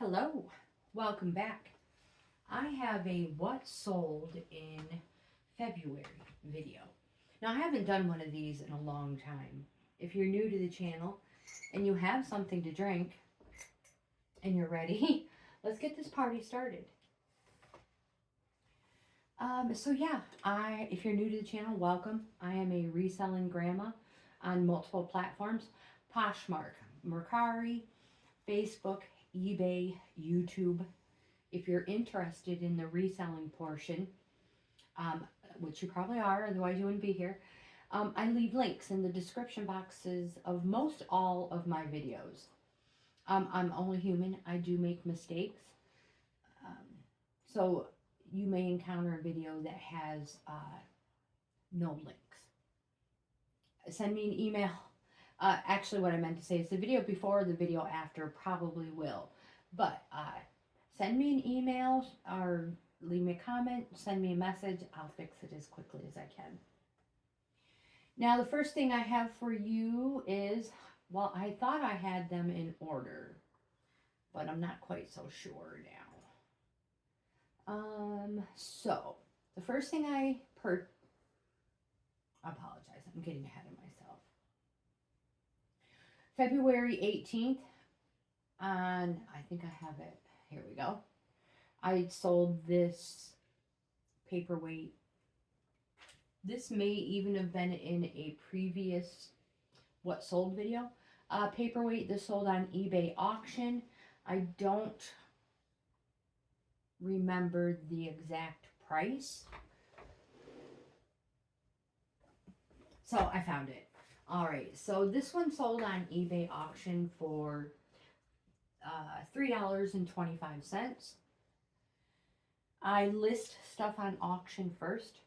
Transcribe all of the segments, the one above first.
Hello, welcome back. I have a what sold in February video. Now I haven't done one of these in a long time. If you're new to the channel and you have something to drink and you're ready, let's get this party started. If you're new to the channel, welcome. I am a reselling grandma on multiple platforms: Poshmark, Mercari, Facebook, eBay, YouTube. If you're interested in the reselling portion, which you probably are, otherwise you wouldn't be here, I leave links in the description boxes of most all of my videos. I'm only human. I do make mistakes. So you may encounter a video that has no links. Send me an email. Actually, what I meant to say is the video before or the video after probably will. But send me an email or leave me a comment, send me a message. I'll fix it as quickly as I can. Now, the first thing I have for you is, well, I thought I had them in order, but I'm not quite so sure now. So the first thing I apologize, I'm getting ahead of myself. February 18th, and I think I have it. Here we go. I sold this paperweight. This may even have been in a previous what sold video. Paperweight, this sold on eBay auction. I don't remember the exact price. So I found it. All right, so this one sold on eBay auction for $3.25. I list stuff on auction first,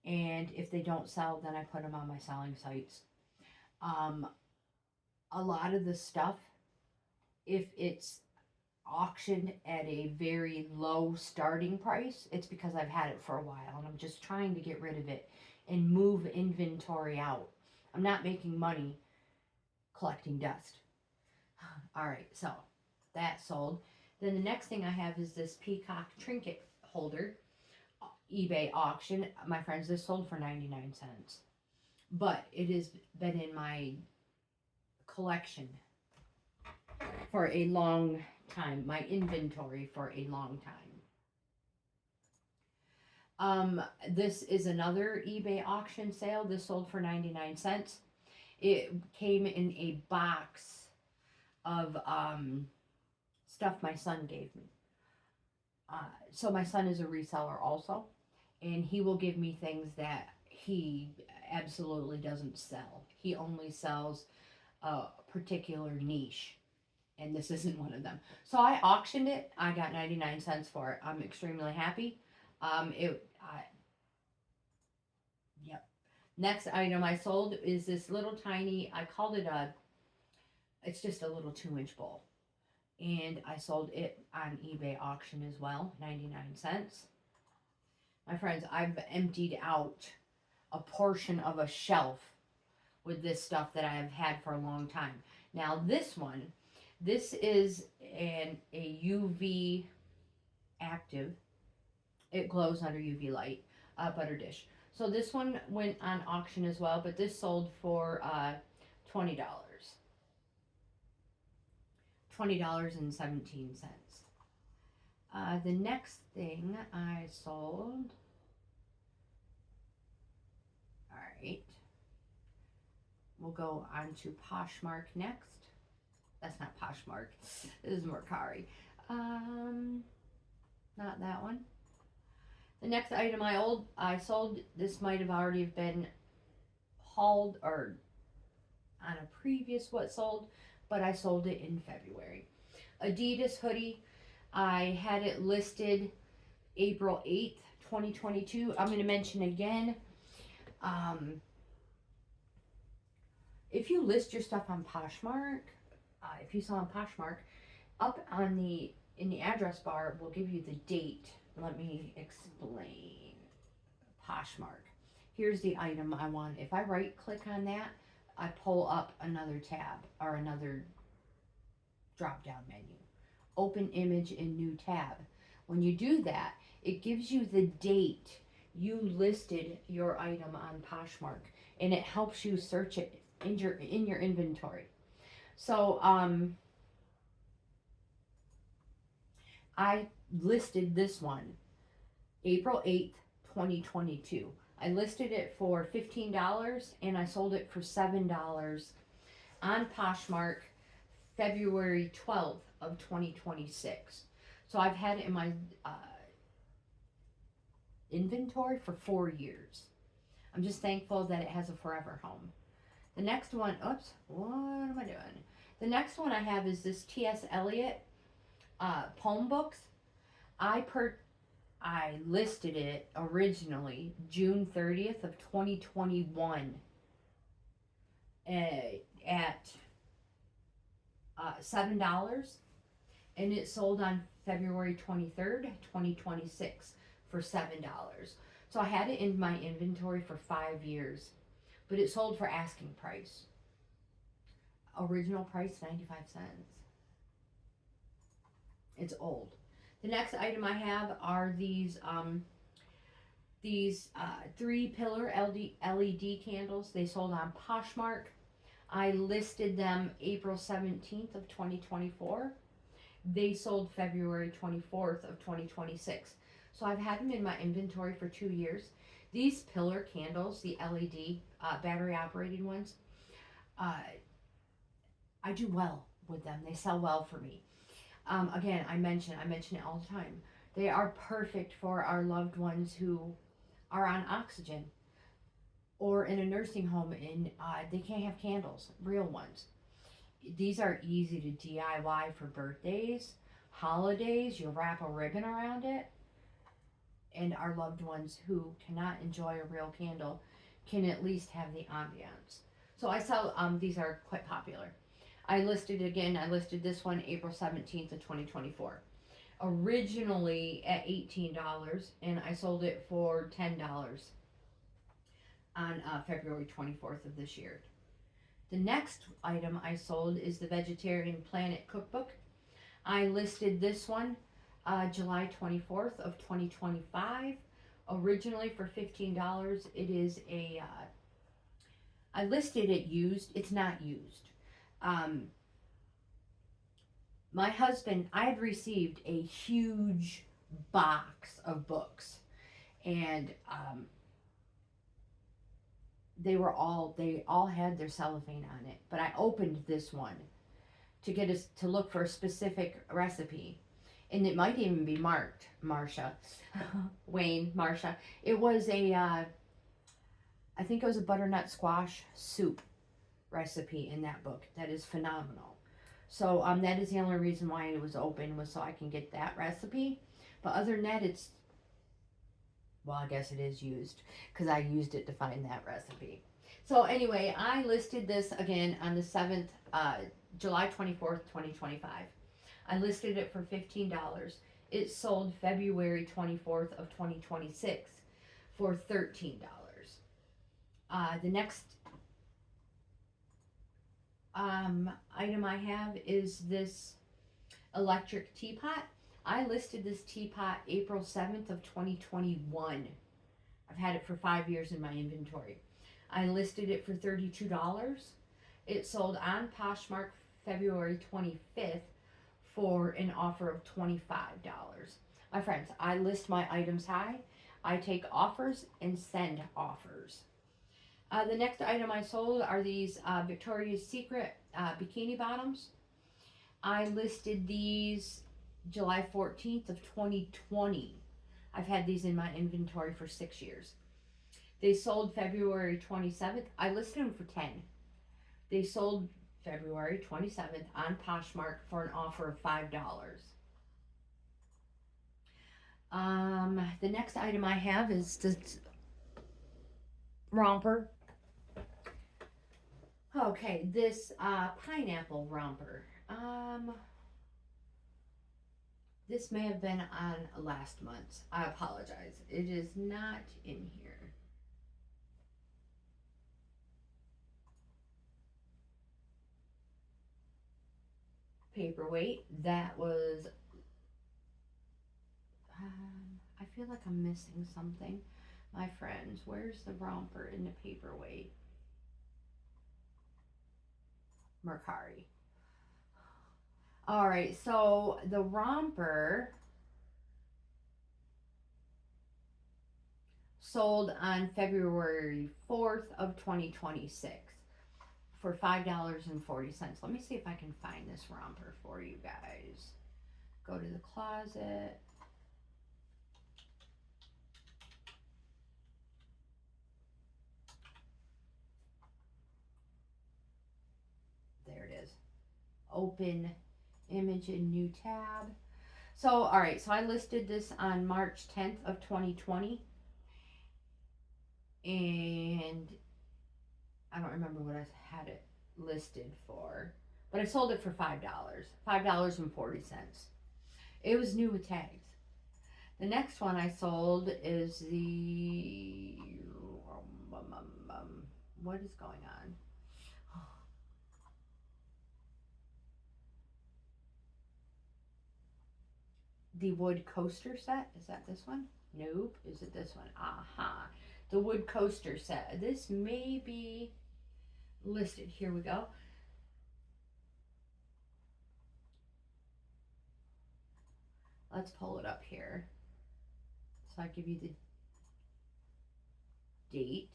and if they don't sell, then I put them on my selling sites. A lot of the stuff, if it's auctioned at a very low starting price, it's because I've had it for a while and I'm just trying to get rid of it and move inventory out. I'm not making money collecting dust. All right, so that sold. Then the next thing I have is this peacock trinket holder, eBay auction. My friends, this sold for 99 cents. But it has been in my collection for a long time, my inventory for a long time. This is another eBay auction sale. This sold for 99 cents. It came in a box of stuff my son gave me. So my son is a reseller also, and he will give me things that he absolutely doesn't sell. He only sells a particular niche, and this isn't one of them. So I auctioned it. I got 99 cents for it. I'm extremely happy. Yep. Next item I sold is this little tiny, I called it it's just a little 2-inch bowl. And I sold it on eBay auction as well, 99 cents. My friends, I've emptied out a portion of a shelf with this stuff that I have had for a long time. Now this one, this is a UV active. It glows under UV light, butter dish. So this one went on auction as well, but this sold for $20. $20.17. The next thing I sold, all right, we'll go on to Poshmark next. That's not Poshmark, this is Mercari. Not that one. The next item I sold, this might have already been hauled or on a previous what sold, but I sold it in February. Adidas hoodie. I had it listed April 8th, 2022. I'm going to mention again, if you list your stuff on Poshmark, if you saw on Poshmark, up on in the address bar, will give you the date. Let me explain. Poshmark. Here's the item I want. If I right click on that, I pull up another tab or another drop down menu. open image in new tab. When you do that, it gives you the date you listed your item on Poshmark, and it helps you search it in your inventory. So I listed this one April 8th, 2022. I listed it for $15 and I sold it for $7 on Poshmark February 12th of 2026. So I've had it in my inventory for 4 years. I'm just thankful that it has a forever home. The next one, oops, what am I doing? The next one I have is this T.S. Eliot poem books. I listed it originally June 30th of 2021 at $7, and it sold on February 23rd, 2026 for $7. So I had it in my inventory for 5 years, but it sold for asking price. Original price 95 cents. It's old. The next item I have are these 3-pillar LED candles. They sold on Poshmark. I listed them April 17th of 2024. They sold February 24th of 2026. So I've had them in my inventory for 2 years. These pillar candles, the LED battery operated ones, I do well with them. They sell well for me. Again, I mention it all the time. They are perfect for our loved ones who are on oxygen or in a nursing home and they can't have candles, real ones. These are easy to DIY for birthdays, holidays. You'll wrap a ribbon around it, and our loved ones who cannot enjoy a real candle can at least have the ambiance. So I sell, these are quite popular. I listed this one April 17th of 2024. Originally at $18, and I sold it for $10 on February 24th of this year. The next item I sold is the Vegetarian Planet Cookbook. I listed this one July 24th of 2025. Originally for $15. It is I listed it used. It's not used. My husband, I had received a huge box of books, and they all had their cellophane on it, but I opened this one to look for a specific recipe, and it might even be marked Marsha. It was I think it was a butternut squash soup recipe in that book. That is phenomenal. So that is the only reason why it was open, was so I can get that recipe. But other than that, I guess it is used because I used it to find that recipe. So anyway, I listed this again on the 7th, July 24th, 2025. I listed it for $15. It sold February 24th of 2026 for $13. The next item I have is this electric teapot. I listed this teapot April 7th of 2021. I've had it for 5 years in my inventory. I listed it for $32. It sold on Poshmark February 25th for an offer of $25. My friends, I list my items high. I take offers and send offers. The next item I sold are these Victoria's Secret bikini bottoms. I listed these July 14th of 2020. I've had these in my inventory for 6 years. They sold February 27th. I listed them for $10. They sold February 27th on Poshmark for an offer of $5. The next item I have is this romper. Okay, this pineapple romper. This may have been on last month's. I apologize. It is not in here. paperweight. That was, I feel like I'm missing something. My friends, where's the romper in the paperweight? Mercari. All right, so the romper sold on February 4th of 2026 for $5.40. Let me see if I can find this romper for you guys. Go to the closet. There it is. Open image in new tab. So, all right, so I listed this on March 10th of 2020. And I don't remember what I had it listed for, but I sold it for $5.40. It was new with tags. The next one I sold is the what is going on? The wood coaster set. Is that this one? Nope. Is it this one? Aha. The wood coaster set. This may be listed. Here we go. Let's pull it up here. So I give you the date.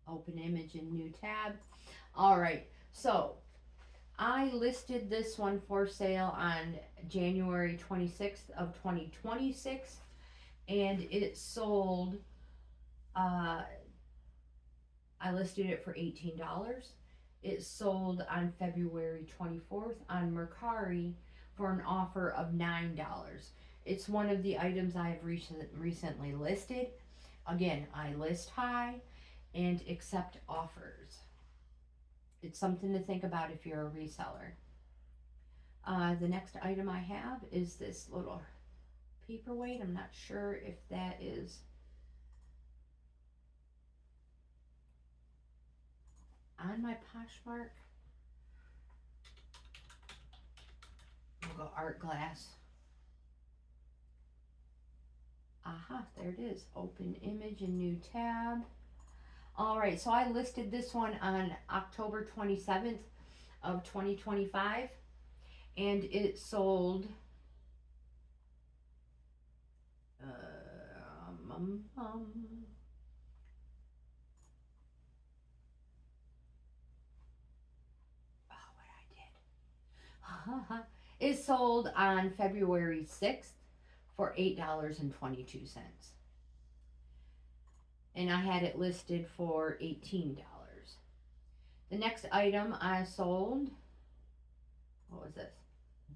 Open image in new tab. All right, so I listed this one for sale on January 26th of 2026, and it sold, I listed it for $18. It sold on February 24th on Mercari for an offer of $9. It's one of the items I have recently listed. Again, I list high and accept offers. It's something to think about if you're a reseller. The next item I have is this little paperweight. I'm not sure if that is on my Poshmark. We'll go art glass. Aha, there it is. Open image in new tab. All right, so I listed this one on October 27th of 2025, and it sold it sold on February 6th for $8.22. And I had it listed for $18. The next item I sold, what was this?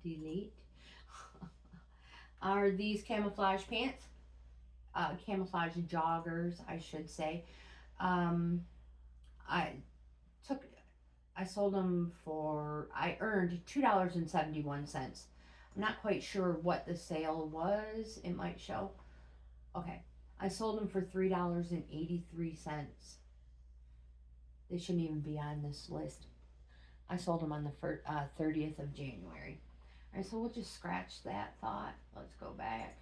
Delete. Are these camouflage pants. Camouflage joggers, I should say. I sold them for, I earned $2.71. I'm not quite sure what the sale was. It might show. Okay. I sold them for $3.83. They shouldn't even be on this list. I sold them on the 30th of January. All right, so we'll just scratch that thought. Let's go back.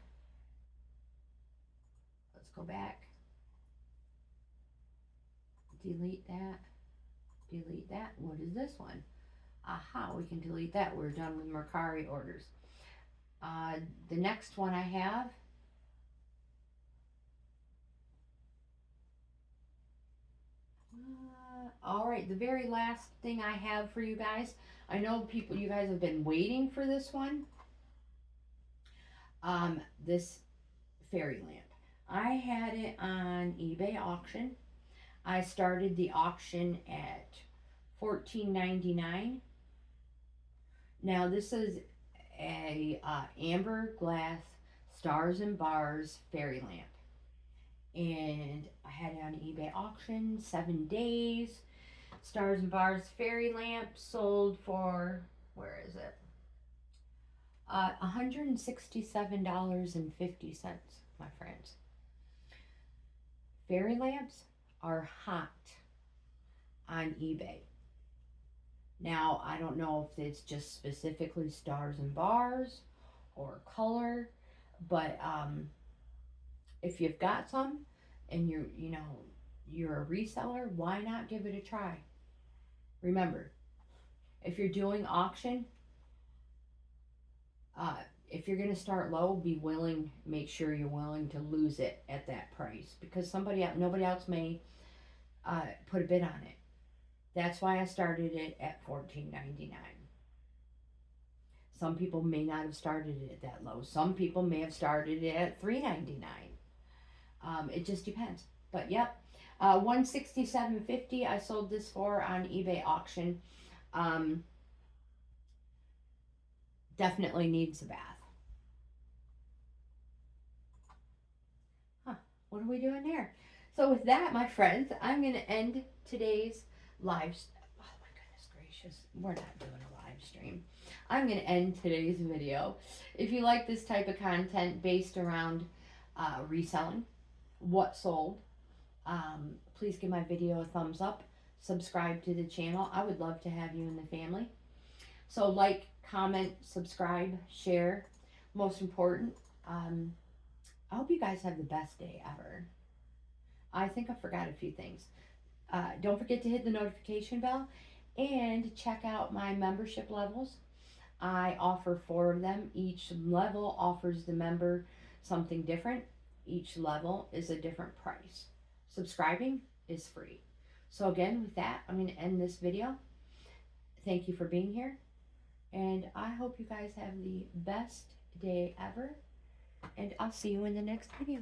Let's go back. Delete that. Delete that. What is this one? Aha, we can delete that. We're done with Mercari orders. The next one I have, all right, the very last thing I have for you guys. I know you guys have been waiting for this one. This fairy lamp. I had it on eBay auction. I started the auction at $14.99. Now this is a amber glass stars and bars fairy lamp. And I had it on eBay auction, 7 days. Stars and Bars fairy lamp sold for, where is it? $167.50, my friends. Fairy lamps are hot on eBay. Now, I don't know if it's just specifically stars and bars or color, but if you've got some and you're a reseller, why not give it a try? Remember, if you're doing auction, if you're going to start low, make sure you're willing to lose it at that price, because nobody else may put a bid on it. That's why I started it at $14.99. Some people may not have started it at that low. Some people may have started it at $3.99. It just depends. But yep, $167.50 I sold this for on eBay auction. Definitely needs a bath. What are we doing there? So with that, my friends, I'm going to end today's live. Oh my goodness gracious, we're not doing a live stream. I'm going to end today's video. If you like this type of content based around reselling, what sold, please give my video a thumbs up. Subscribe to the channel. I would love to have you in the family. So like, comment, subscribe, share. Most important, I hope you guys have the best day ever. I think I forgot a few things. Don't forget to hit the notification bell and check out my membership levels. I offer 4 of them. Each level offers the member something different. Each level is a different price. Subscribing is free. So again, with that, I'm going to end this video. Thank you for being here. And I hope you guys have the best day ever. And I'll see you in the next video.